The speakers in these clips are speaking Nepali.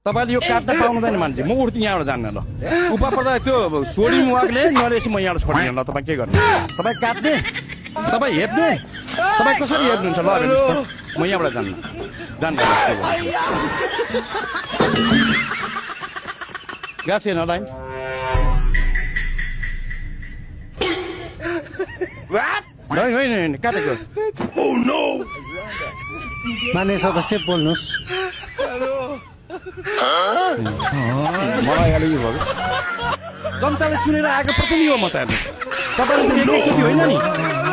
तपाईँले यो काट्न पाउनुहुँदैन मान्छे म उठ्थेँ यहाँबाट जान्न ल उप पर्दा त्यो सोडी मुवागले नरेसी म यहाँबाट छोड्दिनँ ल तपाईँ के गर्नु तपाईँ काट्ने तपाईँ हेप्ने तपाईँ कसरी हेर्नुहुन्छ ल हेर्नुहोस् म यहाँबाट जान्न जान्न गएको छैन होला होइन काटेको मान्य सदस्य बोल्नुहोस् मलाई अहिले यो भयो जनताले चुनेर आएको प्रतिनिधि हो म त हेर्नु तपाईँले एकैचोटि होइन नि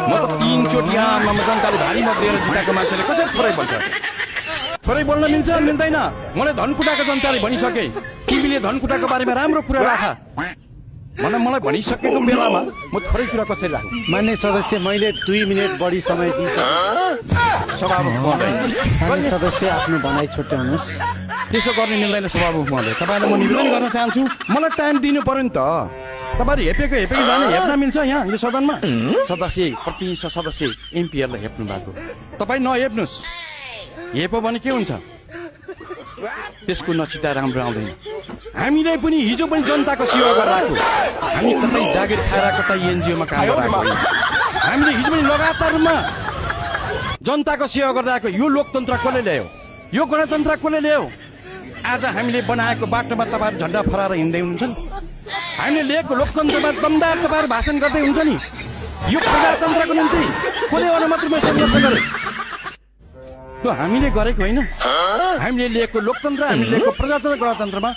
म त 3 चोटि आमामा जनताले भारी मत दिएर जिताएको मान्छेले कसरी थोरै बोल्छ थोरै बोल्न मिल्छ मिल्दैन मलाई धनकुटाको जनताले भनिसके तिमीले धनकुटाको बारेमा राम्रो कुरा राख मलाई भनिसकेको बेलामा म थोरै कुरा कसरी राख्नु मान्य सदस्य मैले 2 मिनेट बढी समय दिइसकेँ सभामुख महोदय मान्य सदस्य आफ्नो भनाइ छुट्याउनुहोस् त्यसो गर्ने मिल्दैन सभामुख महोदय तपाईँलाई म निवेदन गर्न चाहन्छु मलाई टाइम दिनु पर्यो नि त तपाईँहरू हेपेको जाने हेप्न मिल्छ यहाँ यो सदनमा सदस्य प्रतिनिधि सदस्य एमपीहरूलाई हेप्नु भएको तपाईँ नहेप्नुहोस् हेपो भने के हुन्छ त्यसको नचिता राम्रो आउँदैन हामीले पनि हिजो पनि जनताको सेवा गरेर आएको हामी कतै जागिर खाएर कतै एनजिओमा काम गरेर आएको हामीले हिजो पनि लगातार रूपमा जनताको सेवा गर्दै आएको यो लोकतन्त्र कसले ल्यायो यो गणतन्त्र कसले ल्यायो आज हामीले बनाएको बाटोमा तपाईँहरू झन्डा फहराएर हिँड्दै हुनुहुन्छ नि हामीले लिएको लोकतन्त्रमा दमदार तपाईँहरू भाषण गर्दै हुन्छ नि यो प्रजातन्त्रको निम्ति कसले गर्नु मात्रै सङ्घर्ष गरे त्यो हामीले गरेको होइन हामीले लिएको लोकतन्त्र हामीले लिएको प्रजातन्त्र गणतन्त्रमा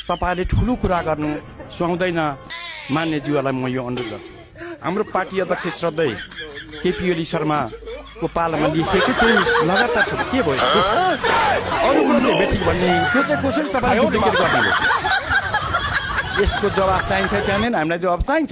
तपाईँहरूले ठुलो कुरा गर्नु सुहाउँदैन मान्यज्यूहरूलाई म यो अनुरोध गर्छु हाम्रो पार्टी अध्यक्ष श्रद्धेय केपी ओली शर्माको पालामा लेखिएको त्यो लगातार छ के भयो अरू कुरो चाहिँ बेठी भन्ने त्यो चाहिँ कसरी तपाईँले डुप्लिकेट गर्नुभयो यसको जवाब चाहिन्छ चाहिँदैन हामीलाई जवाब चाहिन्छ